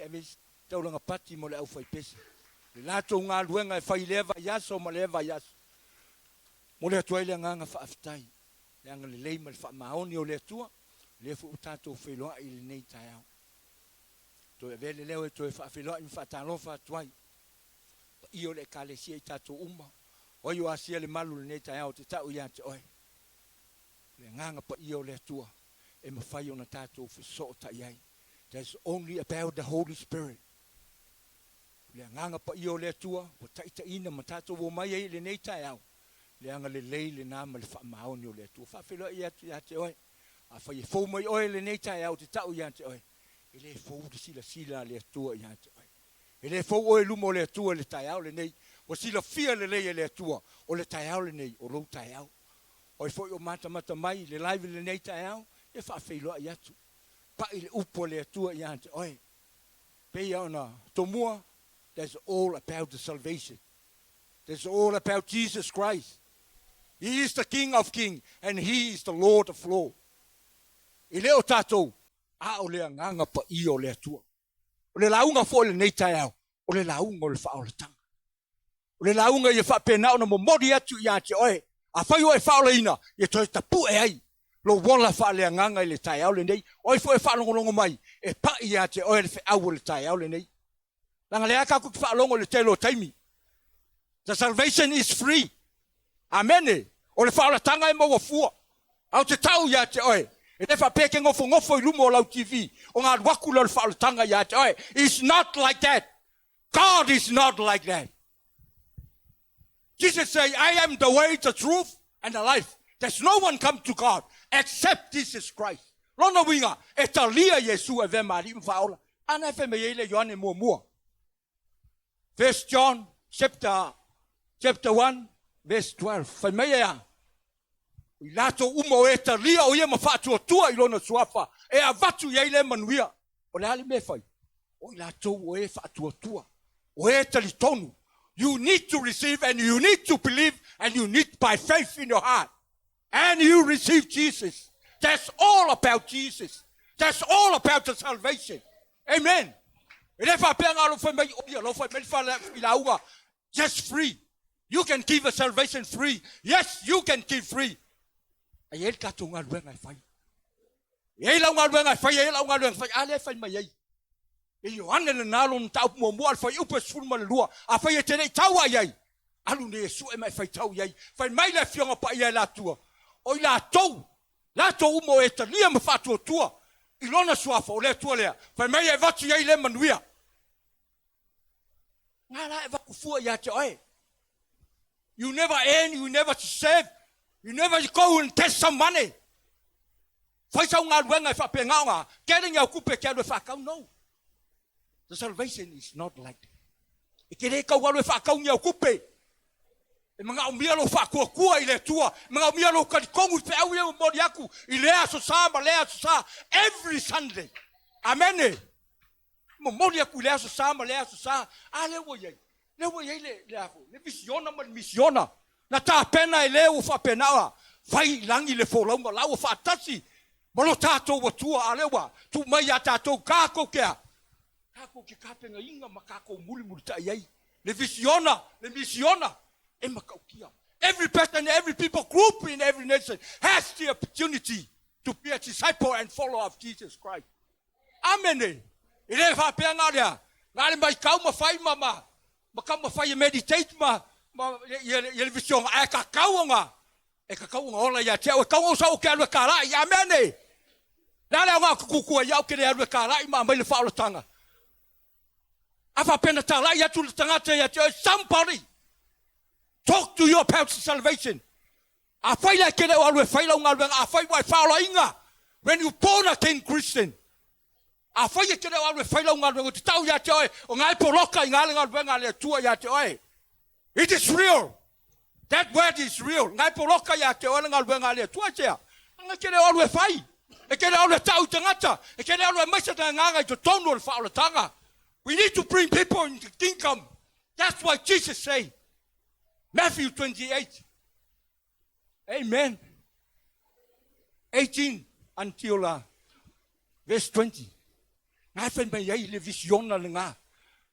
avis taulanga pati mo le au fai pesi. Le lato ngā luenga e fai leva yaso mo leva yaso. Mo le atua ile nganga whaafitai. Le anga le leima le whaamaoni o le atua. Le fu utato wheloa i le nei tai au. Toi vele leo e toi whaafiloa i whaatalo whaatuai. I o le kalesia i tato uma. Oi o asia le malu le nei tai au te tau ia te oi. Le nganga pa i o le atua. E mawhai o na tato whiso tai ai. There's only about the Holy Spirit. Le nganga pa i o le atua. Po taita ina ma tato wo mai ai le nei tai au. Le anga le lei le nama le whaamaoni o le atua. Whaafiloa i atu ia te oi. A whai e fau mai oi le nei tai au te tau ia te oi. E le fau de sila le atua ia te oi. E le fau oi lumo le atua le tai au le nei. O sila fia le lei le atua. O le tai au le nei. O rou tai au. O i fau o mata mai le laive le nei tai au. E whaafiloa i atu. Pa i le upo le atua ia te oi. Pei au na tomua. That's all about the salvation. That's all about Jesus Christ. He is the King of Kings. And He is the Lord of Lords. I leo tātou, a o lea nganga pa i o lea tua. O le launga fo le nei tai au, o le launga o le whaoletanga. O le launga i e whapena o na mo mori atu i ate oe, a whai o e whaoleina, i e toi tapu e ai, lo wala wha lea nganga i le tai au le nei, oi fo e whaolongo mai, e pa i ate oe le whaau le tai au le nei. Langa lea kako ki whaolongo le telo taimi. The salvation is free. Amen. O le whaoletanga e maua fua. Au te tau i ate oe. E te whapeke ngofo i lumo o lau TV. O ngā waku lau whaalatanga ia te oe. It's not like that. God is not like that. Jesus say, I am the way, the truth, and the life. There's no one come to God except Jesus Christ. Lona winga, e talia Yesu e ve mari mwhaola. Ana e me yeile Ioane mua. 1 John chapter 1, verse 12. Whai mea ea. I lato umo e talia o ia mawhaatua tua I lona suafa. E a vatu iei le manuia. O le hali me whai. O I lato o e whaatua tua. O e tali tonu. You need to receive and you need to believe and you need by faith in your heart. And you receive Jesus. That's all about Jesus. That's all about the salvation. Amen. E le whapea ngā lo whai mai o ia lo whai mai wha I launga. Just free. You can give a salvation free. Yes, you can give free. Ai el kato ngā luenga I whai. E lau ngā luenga I whai, e lau ngā luenga I whai, ale whai mai ei. E Ioane le nalo na tau mua al whai upe sulma le lua, a whai e tenei tau ai ei. Alu ne e su e mai whai tau ei. Whai mai le fionga pa ia la tua. O I la tou umo e ta lia ma whatua tua. I lona suafa o le tua lea. Whai mai e vatu ei le manuia. Ngā la e waku fua ia te oe. You never earn, you never save. You never go and test some money. Faitau ngā ruenga I whape ngaonga. Kering au kupe kia rue whakau, no. The salvation is not like that. E kere kau alue whakau ni au kupe. E mga umia lo whakua kua I le tua. Mga umia lo karikongu I au leo mori aku. I lea so sa, ma lea so sa. Every Sunday. Amen. Mo mori aku I lea so sa, ma lea so sa. A lewa yei. Lewa yei le ako. Le visiona ma misiona. Na tā pena e leo whapenawa. Whai langi le wholaunga lau whaatasi. Malo tātou wa tua a lewa. Tu mai a tātou kāko kea. Kāko ke kāpenga inga ma kāko muli ta iei. Le visiona, le misiona. E makau kia. Every person, every people group in every nation has the opportunity to be a disciple and follower of Jesus Christ. Amen. I le whapea ngā rea. Ngā le mai kau ma whai ma. Ma kau ma whai meditate ma. Ma ye vision e ka kauanga ola ya te o kau sa o ke alu kala ya mene la la nga ku ya o ke alu kala ma mai le whaolotanga afa pena tala ya tu tangata ya te somebody talk to you about salvation a faila ke le alu faila nga a fai wa faula inga when you born again Christian a faila ke le alu faila nga te tau ya te o ngai poloka nga le tua ya te oi. It is real. That word is real. Ngai poloka ya te ona ngal benga le tuatea. Nga kele alwe fai. E kele alwe tau tangata. E kele alwe maisa nganga to tonu le faula tanga. We need to bring people into the kingdom. That's what Jesus said. Matthew 28. Amen. 18 until verse 20. Ngai whai mai ai le visiona le ngā.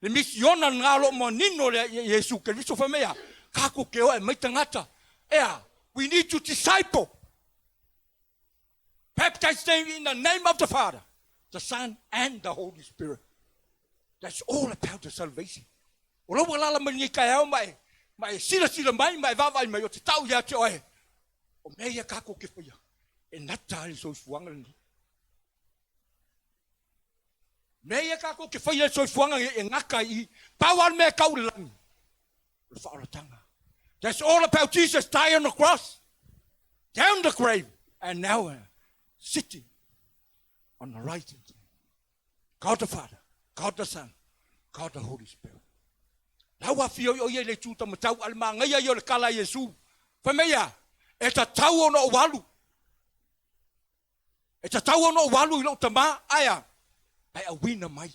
Le misiona ngā lo mo nino le Yesu Keriso wha mea. Kako ke oe mai tangata. Ea, we need to disciple. Baptize them in the name of the Father, the Son, and the Holy Spirit. That's all about the salvation. Olo wala la mani kai au mai. Mai sila mai vavai mai o te tau ia te oe. O mea kako ke whaia. E nata i so fuanga ni. Mea kako ke whaia so fuanga e ngaka i. Pawan mea kau langi. Whaaratanga. That's all about Jesus dying on the cross. Down the grave. And now sitting on the right hand. God the Father. God the Son. God the Holy Spirit. Lawa fio o ye le tuta matau alma ngai yo le kala Yesu. Famea. E ta tau ono walu. E ta tau ono walu I lo tama aya. Ai a wina mai.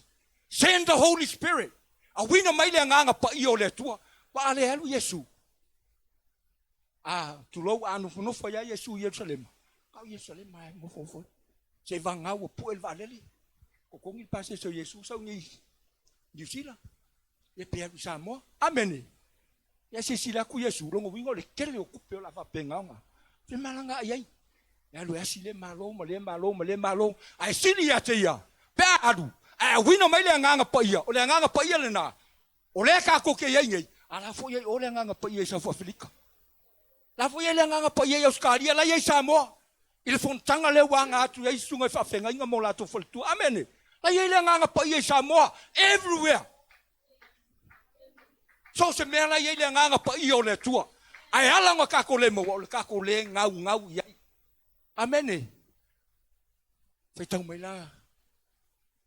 Send the Holy Spirit. A wina mai le nganga pa I o le tua. Pa ale alu Yesu. Tu lo anu no fa ya Yesu Jerusalem. Ka Jerusalem mai mo fo. Se vanga o pu el valeli. Ko kongi pase so Yesu sa ni. New Zealand. EPHESIANS Samoan. Amen. Ya se sila ku Yesu longo wingo le kele o kupe o la va penganga. Fe malanga ai. Ya lo asile malo. Ai sili ya te ya. Pe adu. Ai wino mai le nganga pa ia. O le nganga pa ia le na. O le ka ko ke ye ngai. Ala fo ye o le nganga pa ia sa fo Afrika. La fo ye le nganga pa ia Australia la ye Samoa. Il fon tanga le wanga atu ye sunga fa fenga inga mo la to fo tu. Amen. La ye le nganga pa ia Samoa everywhere. So se mea la ye le nganga pa ia o le tua. Ai ala nga ka ko le mo o le ka ko le ngau ia. Amen. Faitau mai la.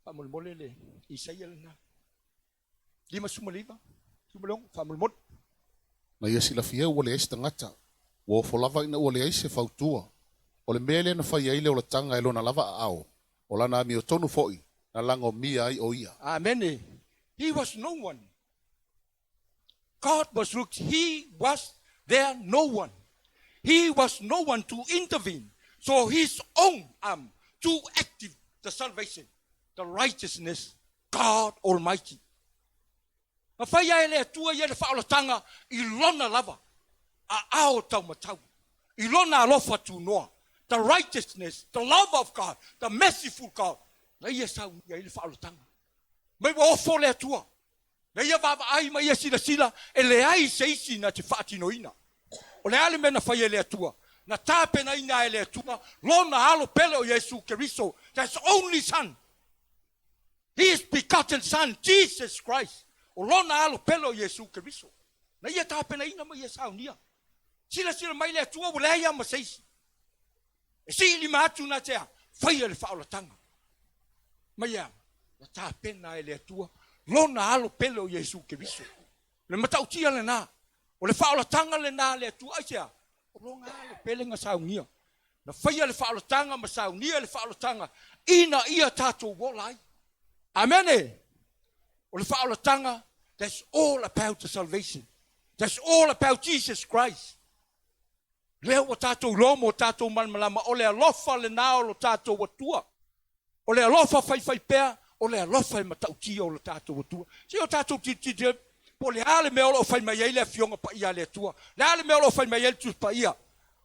Famol le Isaia na. Lima sumaliva. Sumalong famol. Na ia sila fia o le esta ngata. Wo fo lava ina o le ese fautua. O le mele na fai ile o le tanga e lona lava ao. O lana mi o tonu foi. Na lango mia ai o ia. Amen. He was no one. God was looked. He was there no one. He was no one to intervene. So his own to active the salvation, the righteousness, God Almighty. Mafaya ele tua ye le faalatanga ilona lava a ao tau matau. Ilona alofa tu noa. The righteousness, the love of God, the merciful God. Na ye sa ye le faalatanga. Mai wo fo le tua. Na ye va ai mai sila ele ai seisi na te fatinoina. O le ale mena fa ye le tua. Na tape na ina ele tua. Lona alo pele o Yesu Keriso. That's only son. His begotten son, Jesus Christ. O lona alo pelo Yesu Keriso. Na ia tape na ina mai sa unia. Sila mai le tua o le ia ma seisi. E sili matu na tea. Fai le faalatanga. Mai ia. Na tape na ele tua. Lona alo pelo Yesu Keriso. Le matautia le na. O le faalatanga le na le tua asia. O lona alo pele nga sa unia. Na fai le faalatanga ma sa unia le faalatanga. Ina ia tato wolai. Amen. O le faalatanga. That's all about the salvation. That's all about Jesus Christ. Leo o tatou lomo o tatou malmalama. O le alofa le nao lo tatou watua. O le alofa fai pea. O le alofa i matautia o le tatou watua. Si o tatou titi po le ale me o fai mai le fionga pa ia le tua. Le ale me o fai mai le tu pa ia.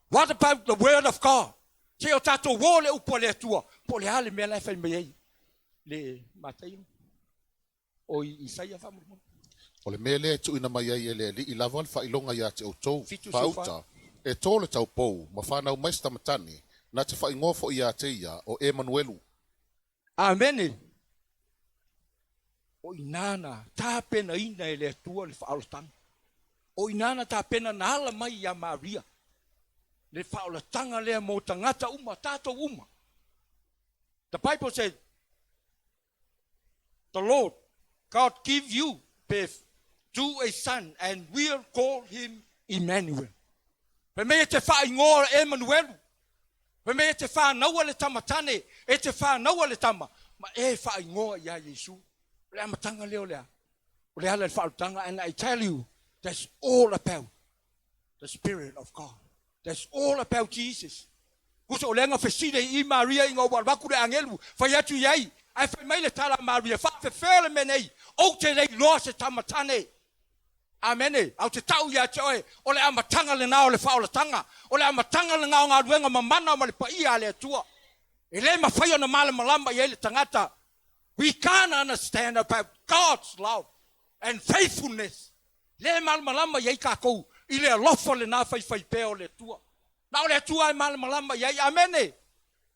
What about the word of God? Si o tatou wo le upo le tua. Po le ale me le fai mai le Mataio. O Isaia famulmo. O le mele tu ina mai ai ele li lava al failonga ia te outou fauta e tole tau pou ma whanau mais tamatani na te whaingofo ia te ia o Emanuelu. Amen. O inana tāpena ina ele atua le whaalatanga. O inana tāpena na hala mai ia Maria. Le whaalatanga lea mo tangata uma, tātou uma. The Bible said, the Lord, God give you birth to a son, and we'll call him Emmanuel. Pemea te whaingoa Emmanuel. Pemea te whanaua le tamatane, e te whanaua le tama. Ma e whaingoa ia Yesu. Le amatanga leo lea. O le ala le whautanga, and I tell you, that's all about the Spirit of God. That's all about Jesus. Kusa o lenga feside I Maria inga walwaku le angelu, whaiatu iai. Ai fa mai le tala Maria fa fe fele menei. O te le lo se tamatane. Amen. Au te tau ia te oe. O le amatanga le nao le whaolatanga. O le amatanga le ngao ngā ruenga mamana ma le paia le atua. E le mawhai ona male malamba i ele tangata. We can't understand about God's love and faithfulness. Le male malamba i ka kou. I le alofa le nā whai peo le atua. Na o le atua e male malamba i amen.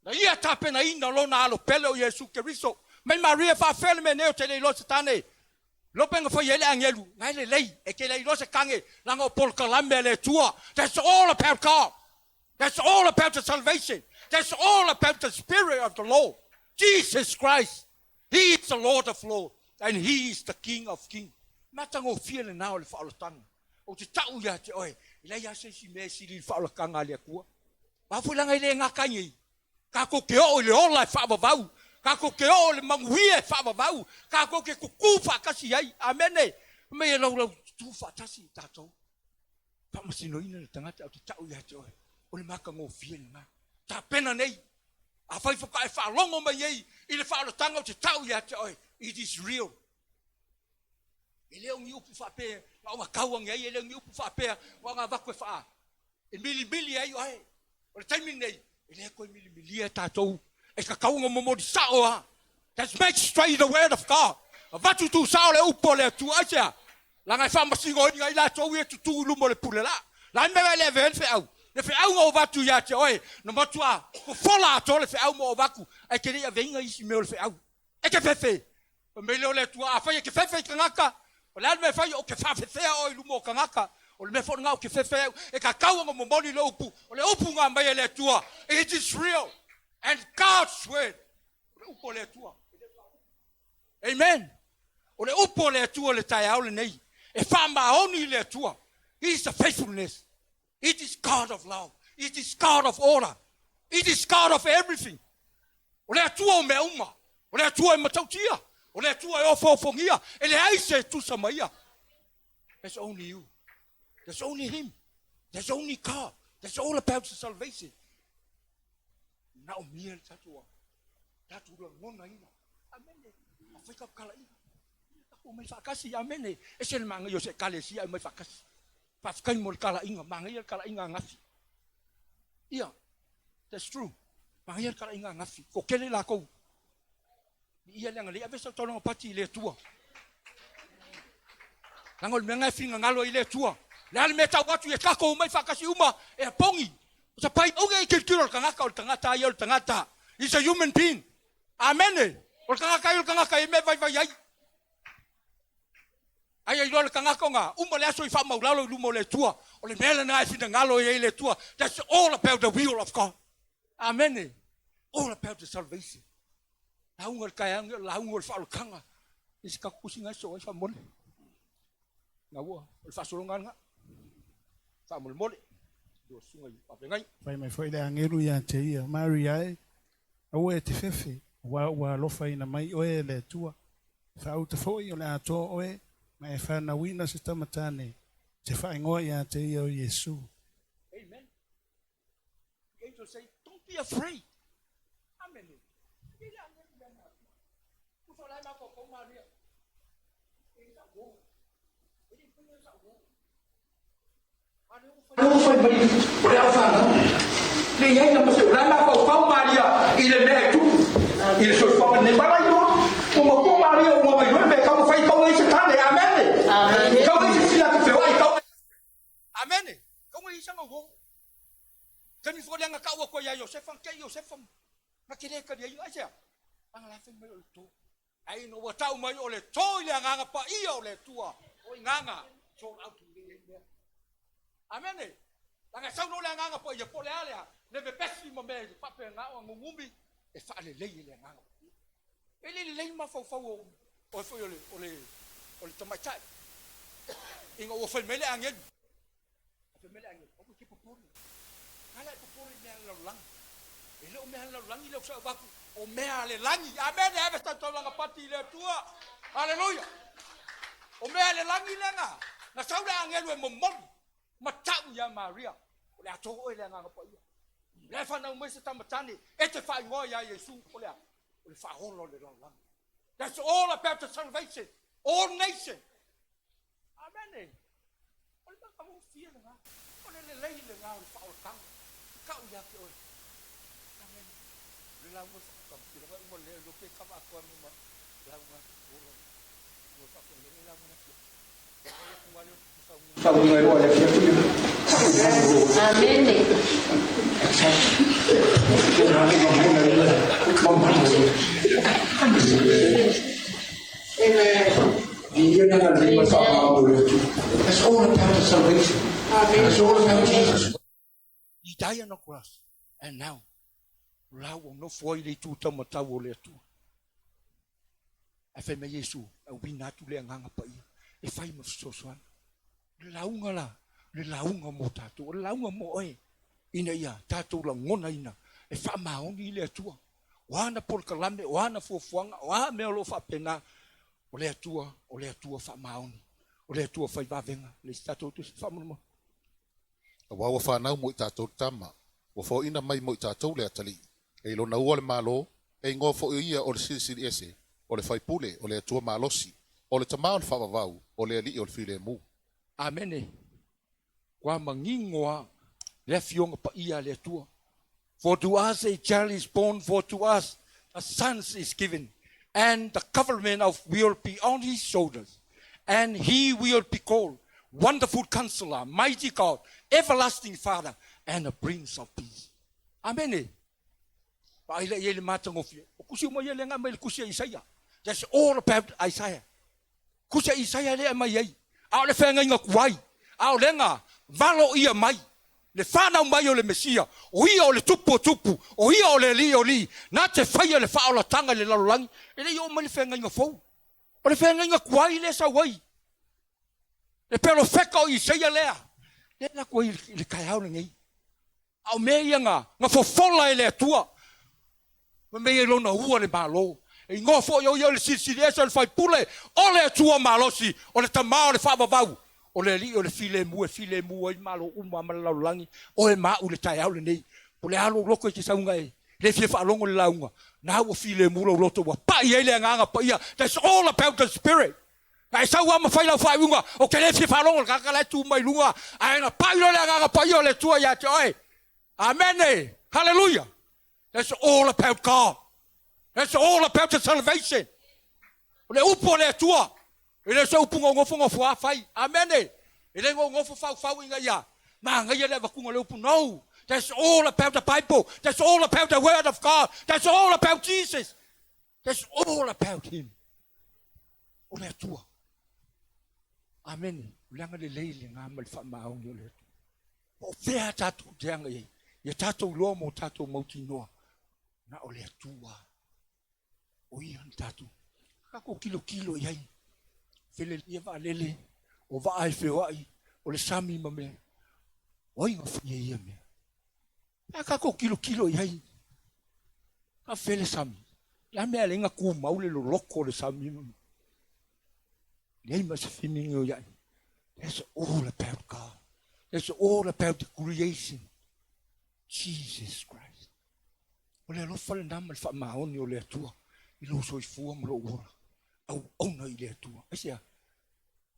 Na ia tape na ina lona alo pele o Yesu Keriso. Mai Maria fa fele me neo te le lo satane. Lopenga fo yele angelu. Ngai le lei. E ke le lo se kange. Langa pol kalambe le tua. That's all about God. That's all about the salvation. That's all about the Spirit of the Lord. Jesus Christ. He is the Lord of Lords. And He is the King of Kings. Matango fiele nao le whaolotanga. O te tau ia te oe. Ilai ase si me si li whaolokanga le akua. Mawhulanga i le ngakangi. Kako ke o le ola e whaavavau. Kako ke o le manguia e whaavavau. Kako ke kuku whakasi ai. Amene. Me e lau tu whatasi tātou. Whamasino ina le tangata o te tau ia te oe. O le maka ngō fiele ngā. Tā pena nei. A whai whaka e whaalongo mai ei. I le whaalotanga o te tau ia te oe. It is real. E leo ngi upu whapea. Wa ngā kauangi ei. E leo ngi upu whapea. Wa ngā waku e whaa. E mili ei oe. O le taimi nei. E lea koe mili e tātou. E ka kaunga momodi sao ha. That's make straight the word of God. A vatu tu sao le upo le tu asia. La ngai whamasingo i ngai la tau e tutu lumo le pule la. La mea le ven fe au. Le fe au ngau vatu ia te oe. No matua. Ko fola ato le fe au mo vaku. Ai ke rea venga isi meo le fe au. E ke fefe. O me leo le tua. A whai e ke fefe i kangaka. O le alme whai o ke whawhewhea o i lumo kangaka. O le me whona ngau ke fefe au. E ka kaunga momodi le upu. O le upu ngā mai le tua. It is real. And God's word. O le upo le tua. Amen. O le upo le tua le tai au le nei. E whamaoni le tua. He is the faithfulness. It is God of love. It is God of order. It is God of everything. O le atua o mea uma. O le atua e matautia. O le atua e ofofongia. E le aise tu samaia. There's only you. There's only Him. There's only God. That's all about the salvation. Na o mia le tatua. Tatua ngona ina. Amene. A whaika kala ina. Tako mai whakasi. Amene. E se le manga yo se kalesia e mai whakasi. Whafkai mo le kala inga. Manga ia le kala inga ngafi. Ia. That's true. Manga ia le kala inga ngafi. Ko kele la kou. Ia le ngali. Avesa tolonga pati le tua. Langol me ngai finga ngalo i le tua. Le ale me tau watu e kako mai whakasi uma. E a pongi. Sa pai oge i kilkiro le kangaka o le tangata ai o le tangata. He's a human being. Amene. O le kangaka i o le kangaka i me vai ai. Ai ai le kangaka o ngā. Uma le aso i whamaulalo i lumo le tua. O le mele na e fina ngalo i le tua. That's all about the will of God. Amene. All about the salvation. Launga le kaianga, launga le whaalukanga. Isi ka kusi ngai so i whamone. Ngā ua. O le whasolonga nga. Whamole mole. Pai mai foi le angeru ia te ia Maria e au e te fefe wa lofa ina mai oe le tua fa au te foi o le ato oe mai fa na wina se tamatane te fa ingoa ia te ia o Yesu. Amen. The angel say, don't be afraid. Amen. Não foi bem, o Léo falando. Ninguém não precisa. Lá na Faitau, Maria, ele é tudo. Ele só fala nem para aí. Uma com Maria, uma vai ver como foi tão isso tá, né? Amém. Amém. Como isso se lá que foi, então. Amém. Como isso não vou. Quando for lá na casa com Yosefan, que Yosefan, naquele que ele aí já. Ang lá foi meio tu. Aí no botar o meio le to ile nganga pa ia le tua. O nganga. So out to Amene. Langa sau no le nganga po ia po le ale. Le be pesi mo me pa pe nga o ngumbi e fa le le nganga. Ele le ma fo o foi o le tomatai. Inga o foi mele angel. Foi mele angel. O que popuri. Kala popuri le lang. Ele o me lang ile o sa ba o me ale langi. Amene ave sta to langa pati le tua. Haleluya. O me ale langi le nga. Na sau le angel e mo Mataio ya Maria. O ato o le nganga po ia. Le fa na mo se tamatani. E te fa ngo ya Yesu o le. O le whaolo le lalanga. That's all about the salvation. All nation. Amen. O le maka mo fia le ngā. O le lei le ngā o le whaolo kanga. Kau ia ke oi. Amen. Le lau mo whakam. Kira wai mo le lo ke kawa akua mo ma. Lau ngā. Oro. Mo whakam le lau mo na fia. Amen. That's all about the salvation. That's all about Jesus. He died on the cross. And now, lau o no foi le tu tamatau o le tu. E whai me Yesu, au wina tu le anganga pa ia. E whai ma sosoan. Le launga la, le launga mo tātou, le launga mo oe. Ina ia, tātou la ngona ina. E wha maoni le atua. Wana por kalame, wana fuafuanga, wana mea lo wha pena. O le atua wha maoni. O le atua whai wawenga. Le tātou tu wha monoma. A wawa whanau mo i tātou tama. Wa fo ina mai mo i tātou le atali. E ilo na ua le malo, e ngō fo ia o le sirisiri ese, o le whaipule, o le atua malosi, o le tamao le whawawau, o le ali o le while mu. Amene. Kwa mangingoa le fionga pa ia le atua. For to us a child is born, for to us a son is given, and the government will be on his shoulders, and he will be called Wonderful Counselor, Mighty God, Everlasting Father, and the Prince of Peace. Amen. That's all about Isaiah. Kusia Isaia le mai ai. Au le whenga inga kuai. Au lenga valo ia mai. Le whanau mai o le Mesia. O ia o le tupu. O ia o le li. Nā te whaia le whaola tanga le lalolangi. E le o mai le whenga inga fau. O le whenga inga kuai le sa wai. Le pero wheka o Isaia lea. Le na kuai le kai au ngai. Au mea ia ngā fofola e le atua. Mea lo na ua le malo. E ngō fo yo le siri esa le fai pule. O le atua malosi. O le tamao le whabavau. O le li o le file mu i malo uma malalangi. O e mau le tai au le nei. O le alo loko i te saunga e. Le fie whaalongo le launga. Nā ua file mu lo loto wa. Pai e le nganga pa ia. That's all about the spirit. Ai sau ama whai lau whai unga. O ke le fie whaalongo le kakala tu mai lunga. Ai na pai lo le nganga pa ia o le tua ia te oe. Amen. Hallelujah. That's all about God. That's all about the salvation. Le upo le tua. Ele se upo ngofo fa fai. Amen. Ele ngofo fa inga ya. Ma nga ya le vakunga le upo. No. That's all about the Bible. That's all about the word of God. That's all about Jesus. That's all about him. O le tua. Amen. Langa le leile nga mal fa maong yo le. O fea tatu teanga ye. Ye tatu lo mo tatu mauti noa. Na o le tua. O ian tatu. Kako kilo iai. Fele ia va lele. O va ai fewai. O le sami mame. O inga fia ia me. Kako kilo iai. Ka fele sami. La mea le inga ku maule lo loko le sami mame. Iai mas finingo iai. That's all about God. That's all about the creation. Jesus Christ. O le alofa le nama le whamaoni o le atua. I lo soifua mo lo ora. Au ona i le atua. Aisia.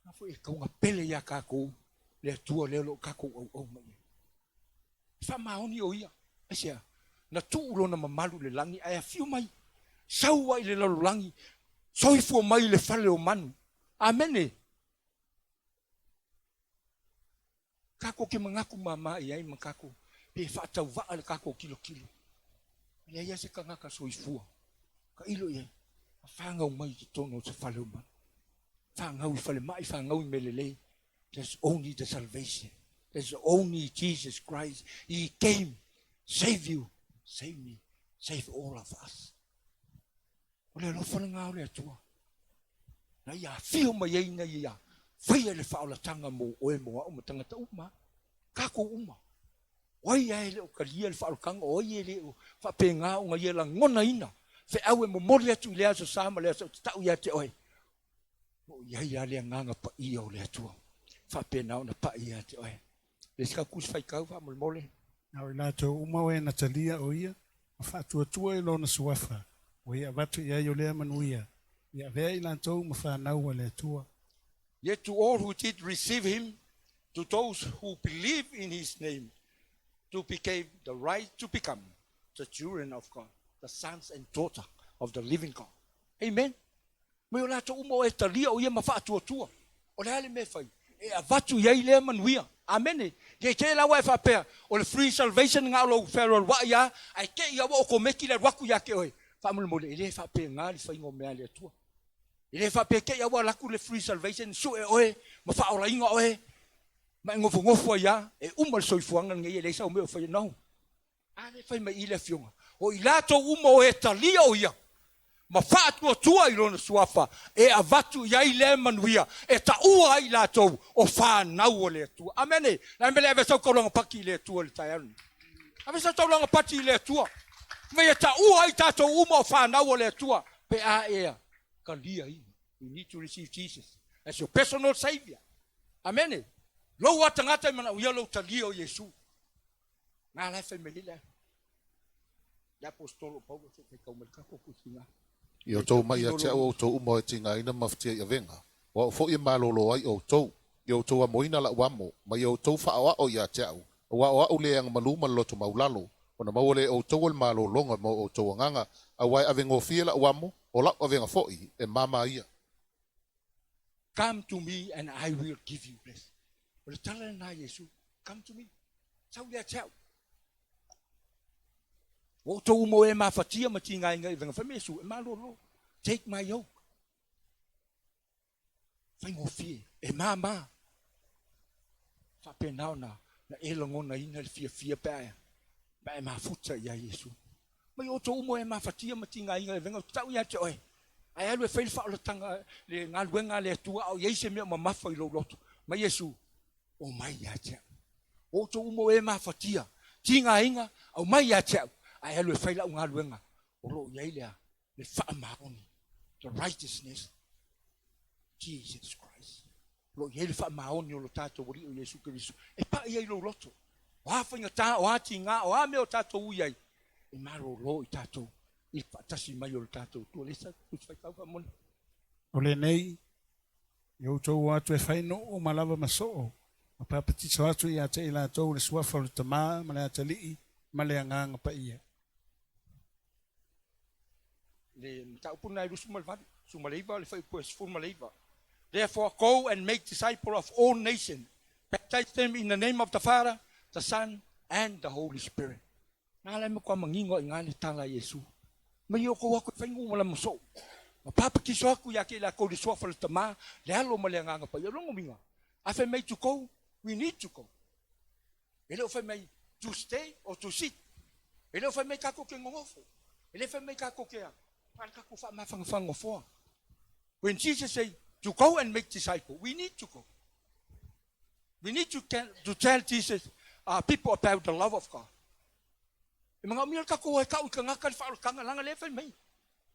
Nga fo e kaunga pele ia kako. Le atua le lo kako au mai. Whamaoni o ia. Aisia. Na tuulo na mamalu le langi. Ai a fiu mai. Saua i le lalo langi. Soifua mai le fale o manu. Amene. Kako ke mangaku mama i ai makako. Pe whaatau waa le kako kilo. Ia ia se kangaka soifua. Ka ilo ia. Whangau mai ki tono se whale umana. Whangau I whale mai, whangau I melelei. There's only the salvation. There's only Jesus Christ. He came. Save you. Save me. Save all of us. O le lofa le ngā o le atua. Na ia whio mai eina ia. Whaia le whaolatanga mo oe moa o matangata uma. Kako uma. Oi ai le o kalia le whaolakanga. Oi e le o whapenga o ngai e la ngona ina. Fe au e mo mori atu I lea so sama lea so tau ia te oe. O iai a lea nganga pa ia o lea tua. Whapena o na pa ia te oe. Le sika kus whaikau wha mole. Nau I lātou umawe na talia o ia. Ma whaatua tua I lona suafa. ia watu ia yo lea manuia. Ia vea ila tau mawhanau wa le tua. Yet to all who did receive him, to those who believe in his name, to become the right to become the children of God, the sons and daughters of the living God. Amen. Me ola to umo e talia o ia mawhaatua tua. O le hale me whai. E a watu iai lea manuia. Amen. Ke te lawa e whapea. O le free salvation ngā lo whero wa ia. Ai ke ia wa o ko meki le waku ia ke oi. Whamule mole e le whapea ngā li whaingo mea le tua. E le whapea ke ia wa laku le free salvation. Su e oe. Ma whaora inga oe. Ma ngofu ngofu ia. E umal soifuanga ngai e le sa o mea whai nau. Ale whai mai i le fionga. O i lato umo e talia o ia. Ma whaatua tua i lona suafa, e a watu iai le manuia, e ta ua ai lātou o whanau o le tua. Amene, nai mele ave sau kaulanga paki le tua le tai anu. Ave sau kaulanga paki le tua. Me e ta ua ai tātou uma o whanau o le tua, pe a ea, ka lia i. You need to receive Jesus as your personal savior. Amene. Lo wa tangata mana uia lo ta lia o Yesu. Ngā lai whai mehi le. Ya apostolo Paulo se te kaumelika koku singa. I o tau mai a te au o tau umo e tinga ina maftia i a venga. Wa o fo i malolo ai o tau. I o tau a moina la uamo. Ma i o tau whaawa o i a te au. O wa o au le ang maluma loto maulalo. O na maule o tau al malolonga mo o tau anganga. A wai a vengo fia la uamo. O la a venga fo i e mama ia. Come to me and I will give you blessing. O le tala na Yesu. Come to me. Sau le a te au. O tau mo e mawhatia ma tinga inga i venga whamesu, e malolo. Take my yoke. Whaingo fie, e mama. Whape nao na e langona ina le fia pēa. Ma e mawhuta ia Yesu. Mai o tau mo e mawhatia ma tinga inga i venga, tau ia te oe. Ai alu e whaile whaolatanga le ngā luenga le atua au yeise mea ma mawha i lo loto. Ma Yesu, o mai ia te au. O tau mo e mawhatia. Tinga inga, au mai ia te au. Ai alu e whaila o ngā luenga. O lo iai lea, le whaamaoni. The righteousness. Jesus Christ. Lo iai le whaamaoni o lo tātou wari o Yesu Kirisu. E pa iai lo loto. O hawhainga tā, o hati ngā, o hame o tātou uiai. E maro lo i tātou. I whaatasi mai o lo tātou. Tua lesa, kus Faitau ka moni. O le nei, iau tau atu e whaino o malawa masoo. Ma papatisa atu i ate i la tau le suafa o le tamā, ma le atalii, ma le anganga pa ia. Le taupuna i rusu malvadi, su maleiva, le whai pues full maleiva. Therefore, go and make disciples of all nations. Baptize them in the name of the Father, the Son, and the Holy Spirit. Nā lai me kua mangingo i ngā le tala Yesu. Mai o kou aku whaingo mala maso. Ma papa kiso aku ya ke la kou le suafa le tamā, le alo ma le anganga pa. Ia rongo minga. A whai mai to go, we need to go. E leo whai mai to stay or to sit. E leo whai mai kako ke ngongofo. E leo whai mai kako ke a. When Jesus said to go and make disciples, we need to go. We need to tell Jesus, people about the love of God. Mga umil kako ay kao ka ngakal fa ka ngala level mai.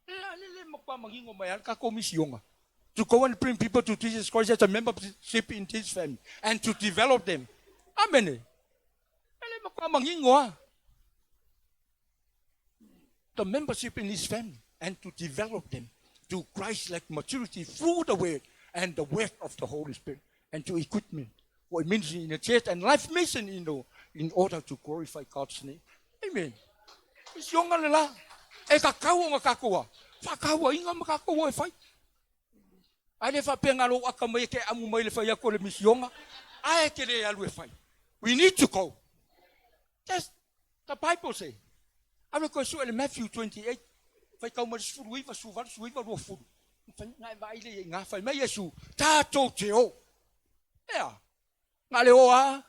Le makwa mangingo mai ka komisionga. To go and bring people to Jesus Christ as a membership in this family and to develop them. Amen. Le makwa mangingo. The membership in his family. And to develop them to Christ-like maturity through the word and the work of the Holy Spirit, and to equip me for ministry in the church and life mission in order to glorify God's name. Amen. It's young la. E kakau nga kakua. Whakaua inga makakua e whai. Ai le whapengalo aka mai ke amu mai le whai ako le misionga. Ai ke le alu e whai. We need to go. That's the Bible say. Awe koe su ele Matthew 28. Fai kau ma sfuru iwa suiva rua furu. Fai ngai vai le ngā fai mai Yesu. Tātou te o. Ea. Ngā le oa.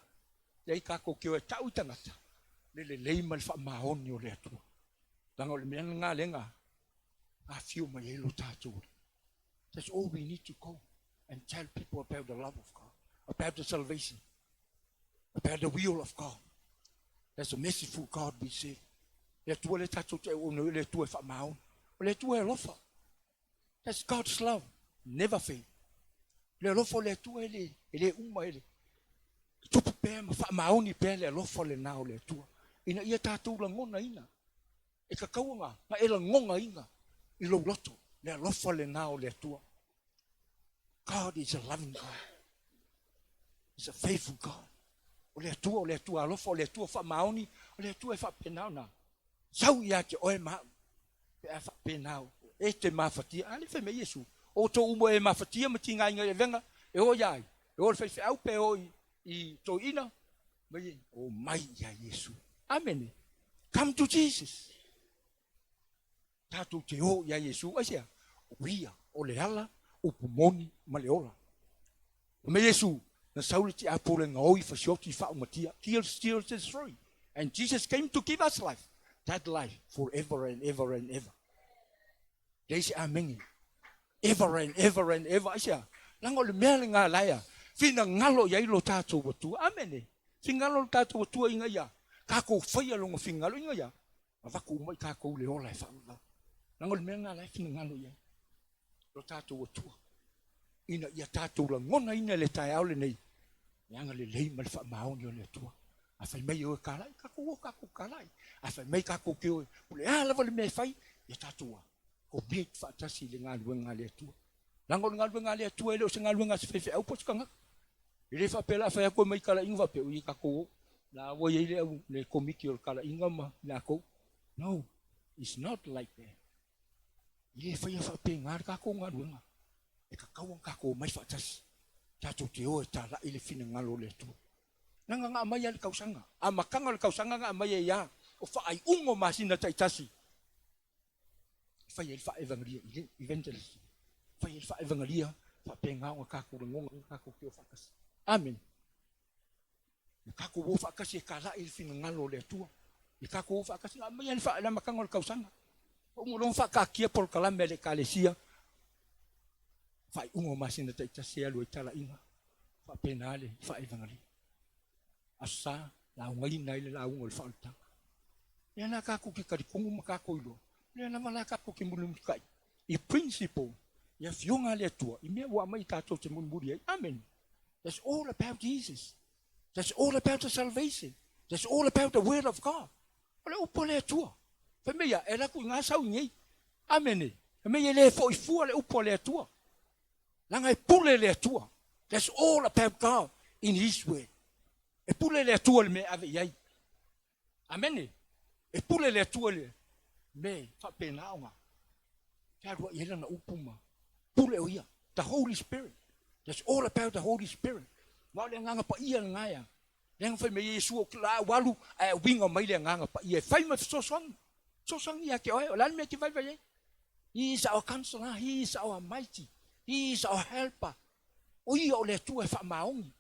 Lei kako kio e tau tangata. Le leima le wha maoni o le atua. Langa o le mea ngā lenga. A fiu mai elo tātou. That's all we need to go. And tell people about the love of God. About the salvation. About the will of God. That's a merciful God we serve. Le tua le tātou te o le tua e wha maoni. Le tua e lofa. That's God's love. Never fail. Le lofa le tua e le uma e le. Tupu pēr ma wha maoni pēr le lofa le nao le tua. Ina ia tātou la ngona ina. E ka kauanga. Ma e la ngonga inga. I lo loto. Le alofa le nā o le atua. God is a loving God. He's a faithful God. O le atua alofa, o le atua wha maoni, o le atua e wha penao na. Sau ia te oe maa. Pe a wha penao. E te mawhatia. Ale whai me Yesu. O tō umo e mawhatia ma tinga inga e venga. E o iai. E o le whai au pe o I tō ina. Mai o mai ia Yesu. Amen. Come to Jesus. Tātou te o ia Yesu. Asia. O ia. O le ala. O pumoni. Ma le ola. Me Yesu. Na saule te apole ngoi fasioti fa umatia. Kill, steal, destroy. And Jesus came to give us life. That life forever and ever and ever. They say amen. Ever and ever and ever. Asia. Lango le mea ngā laia. Fina ngalo ia ilo tātou watua. Amen. Fina ngalo tātou watua inga ia. Kako whaia longa fina ngalo inga ia. Mawako umai kako le ola e whaula. Lango le mea ngā laia fina ngalo ia. Lo tātou watua. Ina ia tātou la ngona ina le tae aule nei. Yanga le lei ma le wha maoni o le atua. A whai mei o e kālai, kako o kako kālai. A whai mei kako ke o e. Pule lawa le mea whai, ia tātua. Ko biet whaatasi le ngā luenga le atua. Lango le ngā luenga le atua e leo se ngā luenga se whewhe au potukanga. I le whapela whai ako mei kala inga whape ui kako o. La awa iei le au le komiki o le kala inga ma le ako. No, it's not like that. I le whai a whape ngā kako ngā luenga. E kakauang kako mai whaatasi. Tātou te o e tā la i le whina ngalo le atua. Nanga ngā mai le kausanga. A makanga le kausanga ngā mai e ia. O whaai ungo masina taitasi. Whai e le wha evangelia. Evangelist. Whai e le wha evangelia. Wha pe ngā o kako le ngonga. Kako ke o whakasi. Amen. Kako o whakasi e ka la i le whina ngalo le atua. E kako o whakasi. Ngā mai le wha e makanga le kausanga. O ngolong whakakia por kalame le kalesia. Whai ungo masina taitasi alu e tala inga. Wha penale. Wha evangelia. Asa, la ngai nai le la ungo le falta. Le na kako ki karikongu makako ilo. Le na mala kako ki mulum kai. I principle, ya fionga le atua. I mea wa mai tātou te munmuri ai. Amen. That's all about Jesus. That's all about the salvation. That's all about the word of God. Ole upo le atua. Fe mea, e laku ngā sau ngei. Amen. Fe mea le fo i fua le upo le atua. Langa e pule le atua. That's all about God in His word. E pule le atua le me ave iai. Amene. E pule le atua le me whapena aonga. Kia rua i hela na upuma. Pule o ia. The Holy Spirit. That's all about the Holy Spirit. Ngā le nganga pa ia ngāia. Lenga whai me Yesu o la walu a winga mai le nganga pa ia. Whai me soswang. Soswang ia ke oe. O lani me ki vai vai. He is our counselor. He is our mighty. He is our helper. O ia o le atua e whamaongi.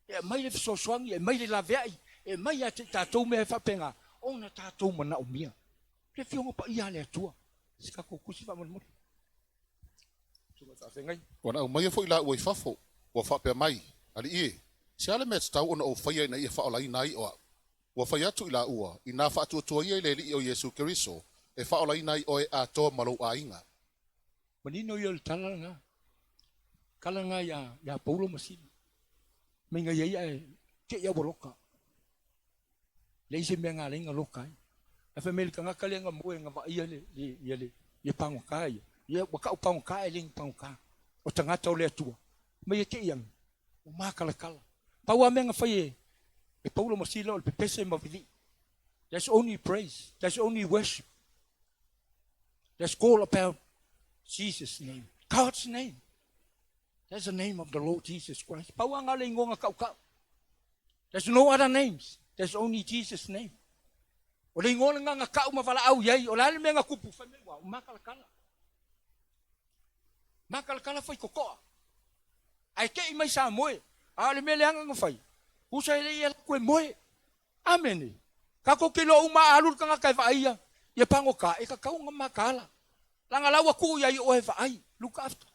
E mai le fisoswangi, e mai le laveai, e mai a te tātou mea whapenga, o na tātou mana o mia. Le fionga pa ia le atua. Sika kukusi whamanamuri. Wana au mai e fo ila ua i fafo, ua whapea mai, ali ie. Se ale mea tau ona o whaia na ia whaolai nai oa. Ua whai atu ila ua, i nā whaatua tua ia i le li o Yesu Keriso, e whaolai nai oe a toa malau a inga. Manino ia le talanga. Kalanga ya Paulo masini. Menga ia ke ia boloka. Le ise me ngā lenga lokai. A fa mele kanga kalenga moe nga va ia le pango kai. Ia waka o pango kai ling pango kai. O tangata o le atua. Me ke iang. O makala kala. Paua menga fai e Paulo masila o le pepese mavili. There's only praise. There's only worship. There's all about Jesus' name. God's name. That's the name of the Lord Jesus Christ. There's no other names. There's only Jesus' name. O le ngona nga kau mawala au yai. O lale me nga kupu whamewa. O makalakala. Makalakala whai kokoa. Ai kei mai sa moe. A le me leanga nga whai. Kusa ele ia koe moe. Amene. Kako kilo uma alur ka nga kai whaia. Ia pango ka. E ka kau nga makala. Langa lawa ku yai o he whai. Look after.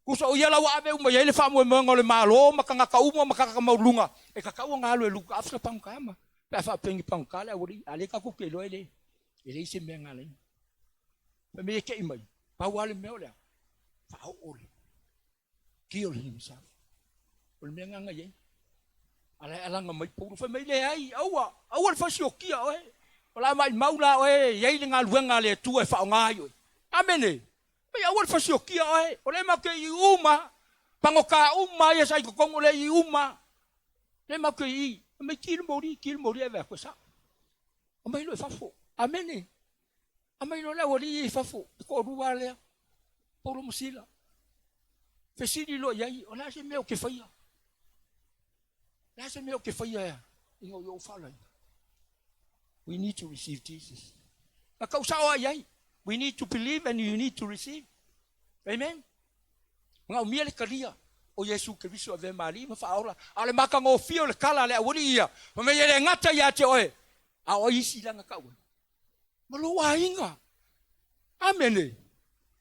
Kusa o ia lawa ave uma yai le whamoe mga le malo. Makanga kauma makaka maulunga. E ka kau nga alu e look after pango ka ama. Pea whapengi pango ka le awari. Ale kako kilo ele. Ele ise mea ngā lein. Me me kei mai. Pau ale meo lea. Whao ole. Kill himself. Ole mea nganga yei. Ale alanga mai pouru. Whai mai le ai. Aua. Aua le whasi o kia oe. Ola mai maula oe. Yei le ngā luenga le tua e whao ngā yoi. Amen. Mai awal fasio kia ai. Ole ma ke I uma. Pangoka uma ya sai ko kongo le I uma. Le ma ke I. Mai kil mori ave ko sa. Mai lo fafo. Amen. Amai lo la wali fafo. Ko ruwa le. Paulo musila. Fesili lo yai. Ola se meo ke faia. La se meo ke faia ya. Ingo yo fala. We need to receive Jesus. Makausawa yai. We need to believe and you need to receive. Amen. Ngau mia le karia o Yesu Kristo ave mari ma faola. Ale maka ngo fio le kala le awuri ia. Me ye ngata ya te oe. A o isi langa ka o. Malo wa inga. Amen.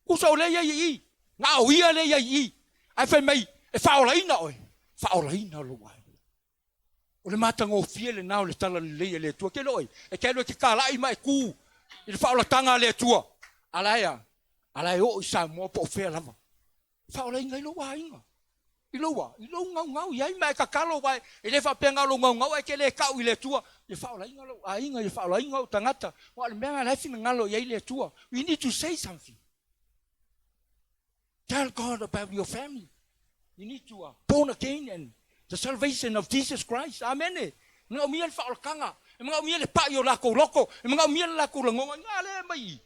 Kusa le ye I. Ngau ia le ye I. Ai fe mai e faola ina oe. Faola ina lo wa. O le mata ngo fio le nau le tala le le tua ke loi. E ke lo ke kala I mai ku. I faola tanga le tua. Alaya. Alai o sa mo po fe lava. Faola inga lo wa inga. Ilo ngau ia mai ka kalo vai. E le fa penga lo ngau e ke le ka u le tua. E faola inga lo a inga e faola inga o tangata. Wa le menga le fina ngalo ia le tua. We need to say something. Tell God about your family. You need to born again and the salvation of Jesus Christ. Amen. Ngau mia le faola kanga. Ngau mia le pa yo lako loko. Ngau mia le lako ngonga ngale mai.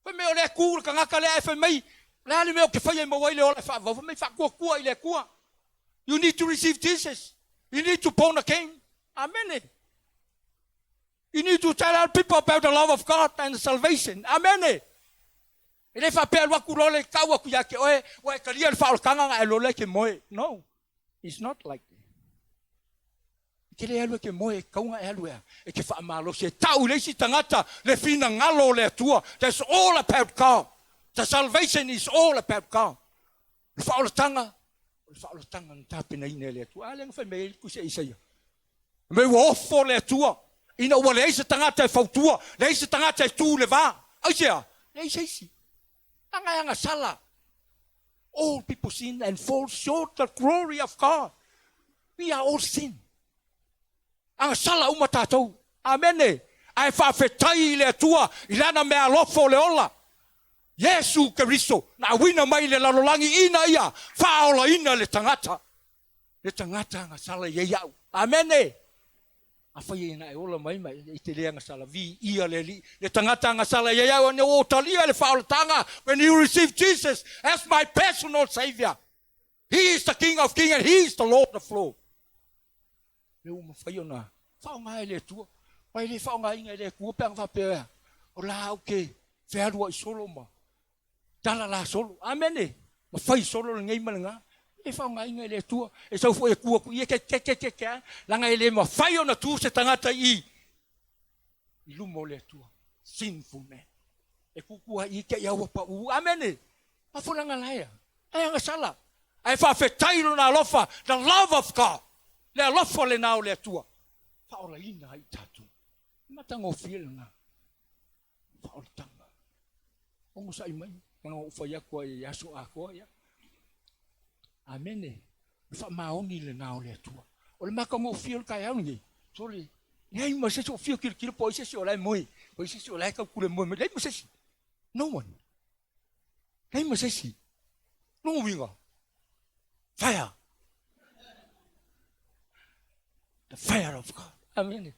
Fa me ole ku ka ngaka le fa mai. La le me ke fa ye mo wai le ole fa va me fa ku ile ku. You need to receive Jesus. You need to born again. Amen. You need to tell people about the love of God and the salvation. Amen. Ele fa pe wa ku le ka wa ku ya ke oe wa ka ria fa ka nga lo le ke moe. No. It's not like that. Ke le alu ke moe ka nga alu e ke fa malo se tau le si tangata le fina ngalo le tua. That's all about God. The salvation is all about God. Fa o tanga nta pena ina le tua. Ale nga fa me ku se Isaia. Me wo fo le tua. Ina wa le se tangata fa tua. Le se tangata tu le va. Asia. Le se si. Anga sala. All people sin and fall short of the glory of God. We are all sin. Anga sala umatatou. Amen. Ai fa fetai le tua. Ilana me alofo le ola. Yesu Kristo. Na wina mai le lalolangi ina ia. Faola ina le tangata. Le tangata anga sala ye yau. Amen. Afa ye na ola mai I te le anga sala vi ia le li. Le tangata anga sala ye yau ne o talia le faola tanga. When you receive Jesus as my personal savior. He is the King of Kings and He is the Lord of Lords. Le uma faio na. Faonga le tua. Pai le faonga inga le kua pang fa pe. O la okay. Fe alua I solo ma. Tala la solo. Amen. Ma fai solo ngai malanga. E faonga inga le tua. E sau fo e kua ku ia ke. Langa ele ma fai ona tu se tangata I lumo le tua. Sinful man. E kukua I ke ia wapa u. Amen. Ma fulanga laia. Ai anga sala. Ai fa fe tailo na lofa. The love of God. Le lofa le nao le tua. Faola ina I tatu. Matango feel na. Faola tanga. Ongo sa imai. Ngau ufaya kwa yaso ako ya. Amen. Fa maoni le nao le tua. O le makango feel kai aungi. Soli. Nei mo se so feel kilo po se so lai moi. Po se so lai ka kule moi. Nei mo se. No one. Nei mo se. No winga. Fire. The fire of God. Amen.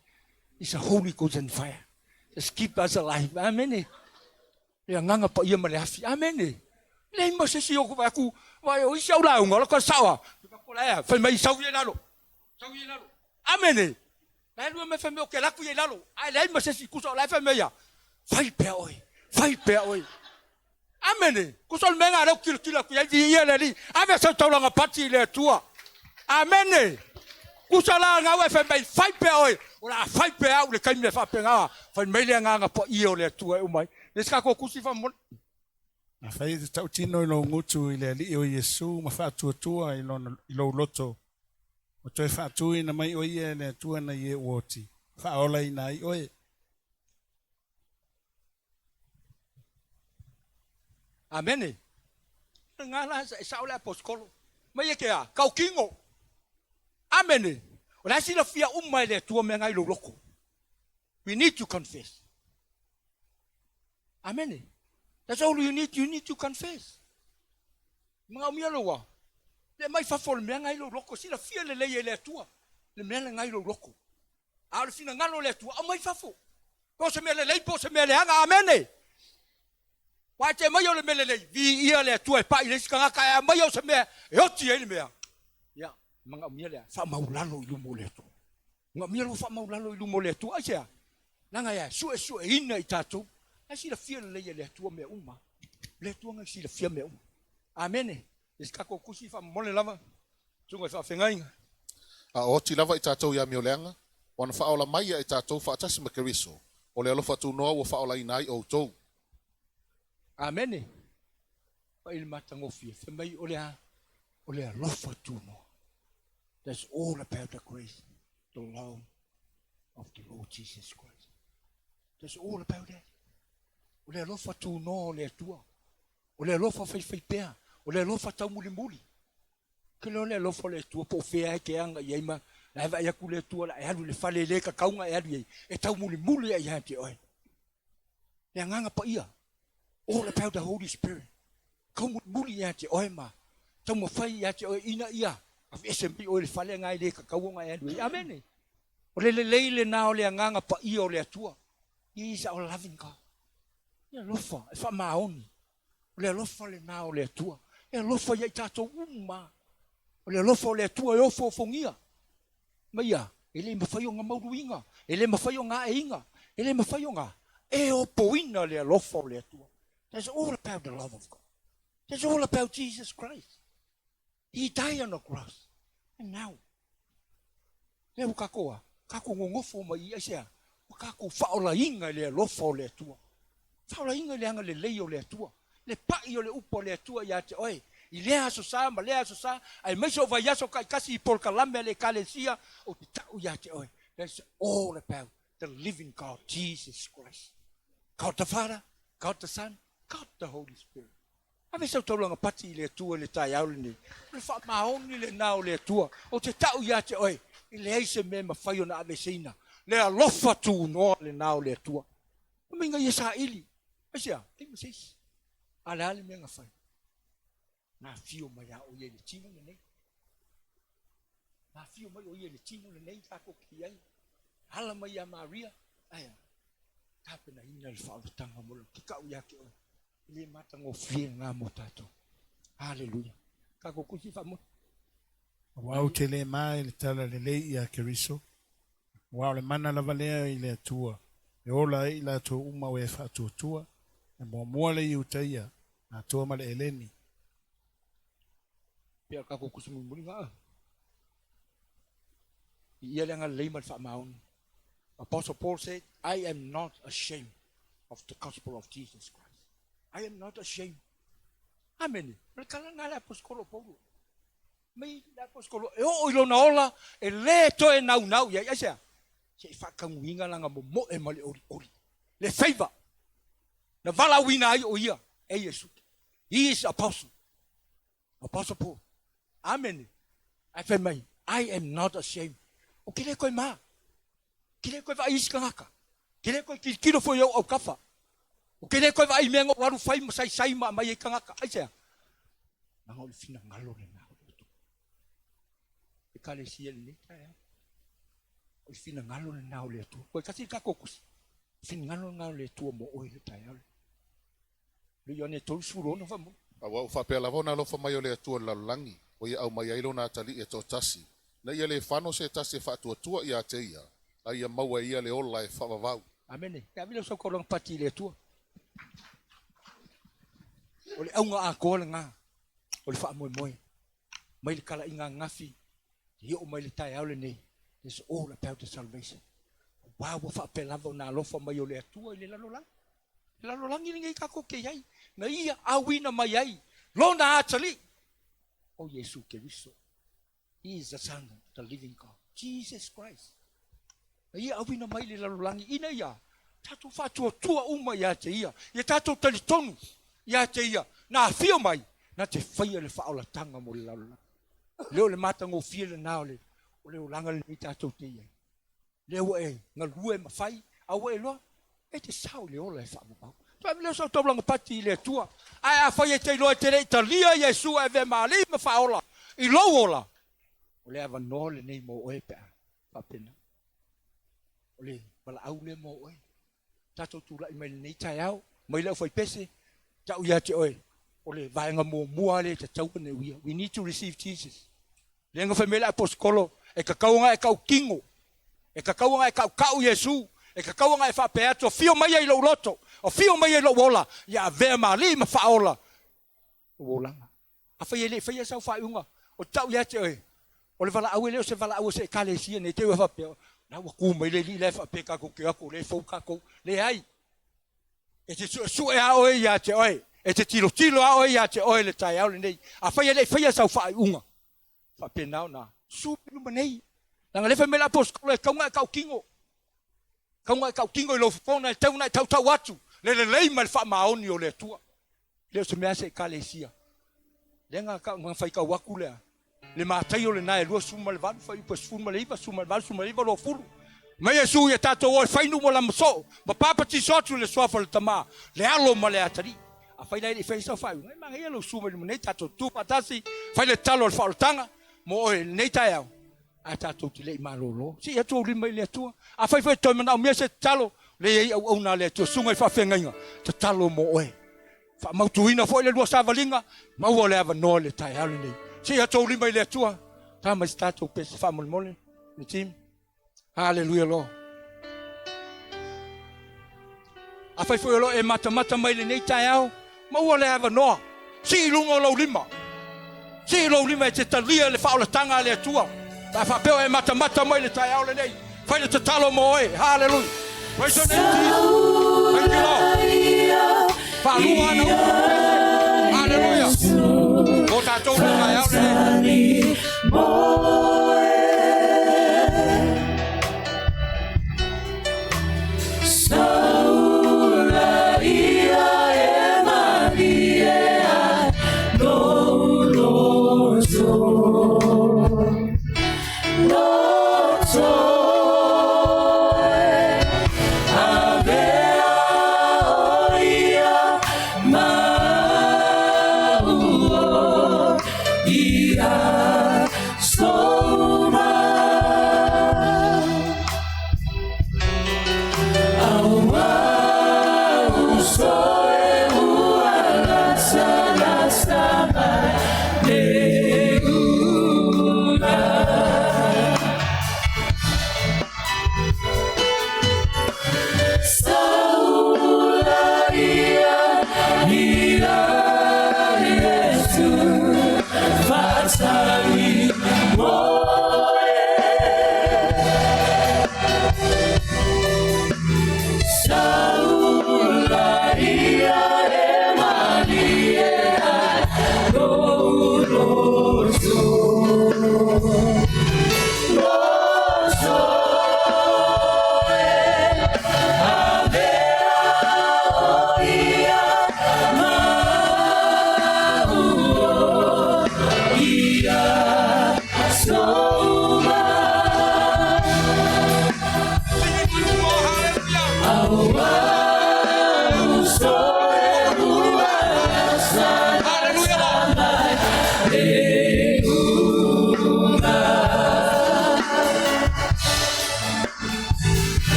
It's a Holy Ghost and fire. Just keep us alive. Amen. Le nganga pa ia male afi. Amen. Le mo se si o ku aku. Wa o isi au la ngolo ko sawa. Ko la fa mai sau ye lalo. Sau ye lalo. Amen. La lu me fa me o ke la ku ye lalo. Ai le mo se si ku so la fa me ya. Fai pe oi. Fai pe oi. Amen. Ku so me nga le kilo ku ye le li. Ave so tau nga pati le tua. Amen. Kusala nga we fa mai fai pe oi. Ora fai pe au le kai me fa pe nga. Fa mai le nga po io le tua o mai. Le ska ko kusi fa mo. Na fai te tau tino I lo ngutu I le li o Yesu ma fa tua I lo loto. O toi fa tu ina mai o ie le tua na ie woti. Fa ola ina I oe. Amen. Nga la sa ola poskolo. Mai ke a kau kingo. Amen. Ola si la fia umai le tua me ngai lo loko. We need to confess. Amen. That's all you need to confess. Mga umia loa. Le mai fafo le mea ngai lo loko. Sila fia le leie le atua. Le mea le ngai lo loko. A le fina ngalo le atua. A mai fafo. Po se mea le lei, po se mea le anga. Amene. Wa te mai o le mea le lei. Vi ia le atua e pa i le sikangaka. E mai o se mea. E oti e le mea. Ya. Mga umia le. Fa maulalo i lumo le atua. Mga umia lo fa maulalo i lumo le atua. Aisea. Nanga ya. Sue ina i tatou. A sila fia le leie le atua mea uma. Le atua ngai sila fia mea uma. Amene. Iskako kusi fa mole lava. Tunga fa fengainga. A o ti lava i tātou ia mioleanga. Wana whaola mai i tātou whaatasi makeriso. O le alofa tu noa wa whaola inai o tou. Amene. Pa ili matangofia. Femai o le alofa tu noa. That's all about the grace. The love of the Lord Jesus Christ. That's all about that. O le alofa tu noa o le atua. O le alofa fai pea. O le alofa tau muli. Ke le alofa le tua po fea ke anga i eima. La eva ia kule tua la e alu le fale le ka kaunga e alu e tau muli e hante oi. Le anganga pa ia. All about the Holy Spirit. Kau muli e hante oi ma. Tau mawhai e hante oi ina ia. A SMP o le fale ngai le ka kaunga e alu. Amene. O le leile na o le anganga pa ia o le atua. He is our loving God. Ia lofa. E wha maoni. O le alofa le na o le atua. E alofa ia i tātou uma. O le alofa o le atua e ofo fongia. Maia, ele mawhai o ngā mauruinga. Ele mawhai o ngā einga. Ele mawhai o ngā e opoina le alofa o le atua. That's all about the love of God. That's all about Jesus Christ. He died on the cross. And now, leo kakoa, kako ngongofo mai i aisea. Kako whaola inga le alofa o le atua. Whaola inga le anga le lei o le atua. Le pai o le upo le atua ia te oe. I lea so sa, ma lea so sa. Ai maiso vai aso kai kasi i polka lame le kalesia. O te tau ia te oe. That's all about the living God, Jesus Christ. God the Father, God the Son, God the Holy Spirit. Ave sau taulanga pati i le atua le tai aule ni. Le wha maoni le nao le atua. O te tau ia te oe. I le eise me ma whaio na ave seina. Le alofa tu noa le nao le atua. Minga ia sa ili. Asia, tima seisi. Ale me nga fai. Na fio mai a o ye le tino le nei. Na fio mai o ye le tino le nei kako ki ai. Hala mai a Maria. Aya. Tape na ina le whao tanga molo. Ki kau ia ke o. Ile matang o fie ngā mo tātou. Hallelujah. Kako kusi wha mo. Wau te le mai le tala le lei ia keriso. Wau le mana lava lea i le atua. E ola i la to uma o e wha tua. E mua le i utaia. Na toa ma le eleni. Pia kako kusi muli ngā. Ia le ngā leima le wha maoni. Apostle Paul said, I am not ashamed of the gospel of Jesus Christ. I am not ashamed. Amen. Le kala ngā le apostolo Paulo. Mei le apostolo. E o ilona ola. E le to e nau. Ia ia sea. Se i whakanguinga langa mo e male ori. Le favor. Na vala wina ai o ia. E Yesu. He is apostle. Apostle Paul. Amen. I am not ashamed. O kile koe maa. Kile koe wa iska ngaka. Kile koe kilo fo yo au kafa. O kile koe wa imengo waru fai sai ma mai ka ngaka. Ai sea. Nanga o le fina ngalo le na. E kale siel ni tae. O le fina ngalo le na o le tu. Koe kasi ka kokusi. Fina ngalo le tu mo o le tae. Le Ioane tolu suro no fa mo. Awa ufa pe lava na lofa mai o le atua lalangi. O ia au mai ailo na atali e tō tasi. Na ia le whano se tasi e whaatua ia te ia. A ia maua ia le ola e whawawau. Amene. Ia vile so korong pati le atua. O le aunga a kola ngā. O le wha moe. Mai le kala inga ngafi. Ia o mai le tae au le nei. It's all about the salvation. Wow, wa wha pe lava na lofa mai o le atua i le lalolang. Lalolang ili ngai kako ke iai. Na ia awina mai ai. Lona atali. O Yesu Keriso. He is the Son of the living God. Jesus Christ. Na ia awina mai le lalolangi. Ina ia. Tato whatua tua uma ia te ia. Ia tato talitonu ia te ia. Na fio mai. Na te whaia le whaola tanga mo le lalolangi. Leo le matango fia le nao le. O leo langa le ni tato te ia. Leo e. Nga lue mawhai. Awa e loa. E te sao le ola e whaamapau. Pamile so toblang pati le tua. Ai a fai te lo te Italia Yesu e ve mali ma faola. I lowola. Ole ava nole nei mo oe pe. Papena. Ole bala au le mo oe. Tato tula i mai nei tai au. Mai le fai pese. Tau ia te oe. Ole vaenga mo mua le te tau ne uia. We need to receive Jesus. Lenga fai mele aposkolo. E kakaunga e kau kingo. E kakaunga e kau Yesu. E kakaunga e fa peato. Fio mai ai lo loto. O fio mai lo wola. Ia ve mali ma faola. Wolanga. A fai ele fai sa fa unga. O tau ia te oe. O le vala au ele o se vala au se kalesia ne te wa pe. Na wa ku mai le li le fa pe ka ko ke ko le fo ka ko le ai. E te su e a oe ia te oe. E te tilo a oe ia te oe le tai au le nei. A fai ele fai sa fa unga. Fa pe nau na. Su pe no nei. Nanga le fa me la pos ko le kaunga ka kingo. Kaunga ka kingo lo fo na tau na tau atu. Le lei mal fa maoni o le tua. Le se me se kalesia. Lenga ka nga fai ka waku le. Le Mataio le nai lua suma le van fai pa suma le iba suma le iba lo fulu. Ma Yesu ia tato o fai no la so. Ma papa ti sotu le sofa le tama. Le alo ma le atari. A fai le fai so fai. Ma ia lo suma le nei tato tu patasi. Fai le talo le faltanga. Mo e nei taiao. A tato ti le malolo. Si ia tu lima le tua. A fai to mana me se talo. Le au na le tu sunga fa fenga. Te talo mo e. Fa mautuina foi le lua savalinga. Ma o le ava no le taiao le nei. Si a tau lima le tua. Ta ma stato pe fa mole. Ni tim. Hallelujah lo. A fai foi lo e mata mai le nei taiao. Ma o le ava no. Si lungo lo lima. Si lo lima te talia le fa o tanga le tua. Ta fa pe e mata mai le taiao le nei. Fai le talo mo e. Hallelujah. Praise your name, Jesus. Thank you, Lord. Fa lua no. Hallelujah. O ta tau le taiao le nei.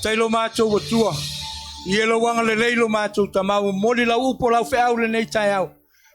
Tailo macho watua Ielo wanga le leilo mātou tamau moli la upo lau wheau le nei tai au.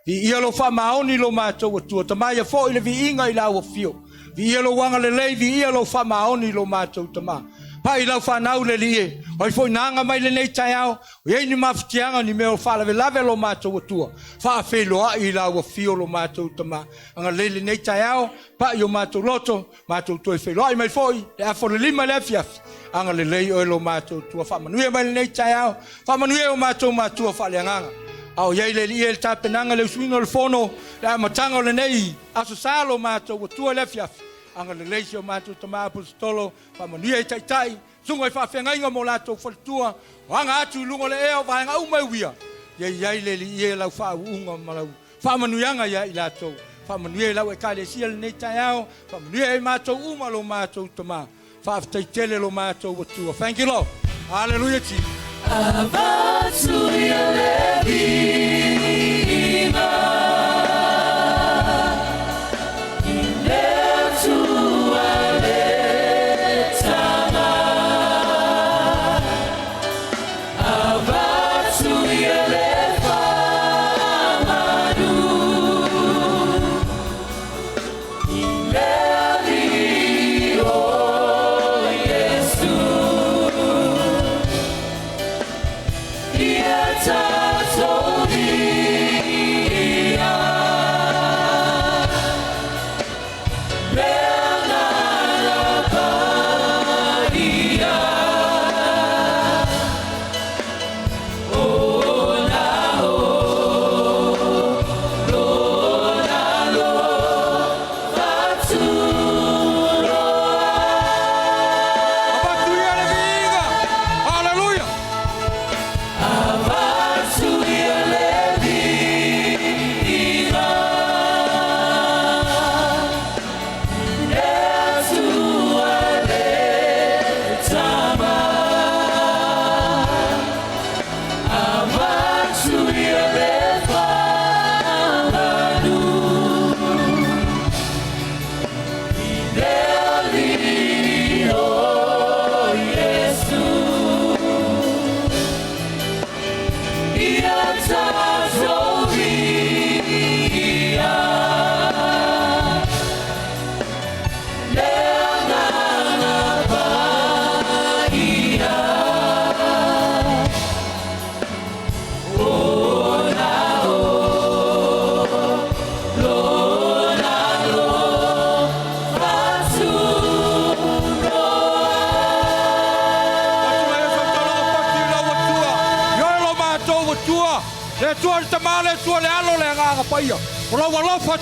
Vi ielo wha maoni lo mātou atua tamai a fo i le vi inga i lau a fio. Vi ielo wanga le lei vi ielo wha maoni lo mātou tamau. Pa i lau whanau le li e. Hoi fo nanga mai le nei tai au. O iei ni mawhitianga ni meo whalave lave lo mātou atua. Wha a wheloa i lau a fio lo mātou tamau. Anga le nei tai au. Pa i o mātou loto. Mātou toi wheloa i mai foi. Le a fo le lima le afiafi. Anga le lei o lo mātou tua. Wha manuia mai le nei tai au. Wha manuia o mātou mātua wha le anganga. Au iei le li e le tapenanga le swingo le fono. Le a matanga o le nei. Aso salo mātou atua le afiafi. Anga le leisi o mātou tamā apostolo, whamanuia i taitai, sunga i whawhengainga mo lātou whalitua, o anga atu lungo le eo, vahenga umauia, iei le li ie lau whauunga malau, whamanuianga ia i lātou, whamanuia i lau e kāle sia le nei tai au, whamanuia i mātou uma lo mātou tamā, whawhtaitele lo mātou watua. Thank you, Lord. Hallelujah, Jesus. Avatuia levina.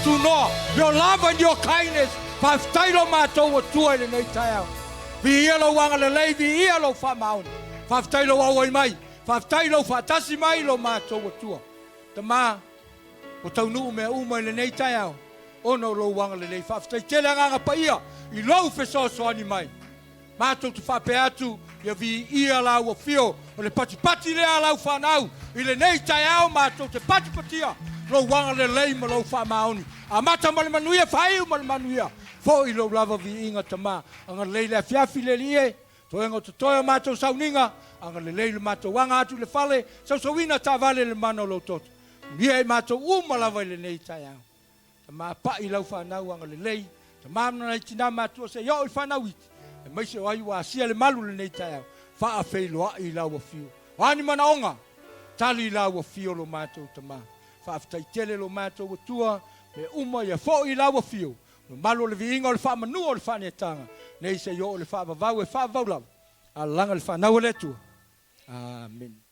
To know your love and your kindness. Faitau mātou atua i le nei tai au. Vi ielo wanga le lei, vi ielo whamaoni. Faitau awai mai. Faitau whatasi mai lo mātou atua. Tamā, o taunu mea uma i le nei tai au. Ono lo wanga le lei. Faitau tele nganga paia. I lau Efeso soani mai. Mātou tu whape atu. Ia vi ia lau o fio. O le pati lea lau whanau. I le nei tai au mātou te patia. Lo wanga le lei ma lo whamaoni. A mata ma le manuia, whaiu ma le manuia. Fo i lo lava vi inga tamā. Anga le le fiafi le lie. Toenga to toia mātou sauninga. Anga le le mātou wanga atu le whale. Sauwina tā vale le mano lo toto. Nia e mātou lava i le nei tai au. Tamā pa i lau whanau anga le lei. Tamā mna i tina mātou se yo i whanau iti. E maise o ai wa asia le malu le nei tai au. Wha a whailoa i lau a fio. Wani mana onga. Tali lau a fio lo mātou tamā. Whaaftaitele lo mātou atua, me uma ia fo i lawa fio. No malo le viinga o le whamanua o le whaneatanga. Nei se yo o le whaavavau e whaavau lau. A langa le whanau le tua. Amen.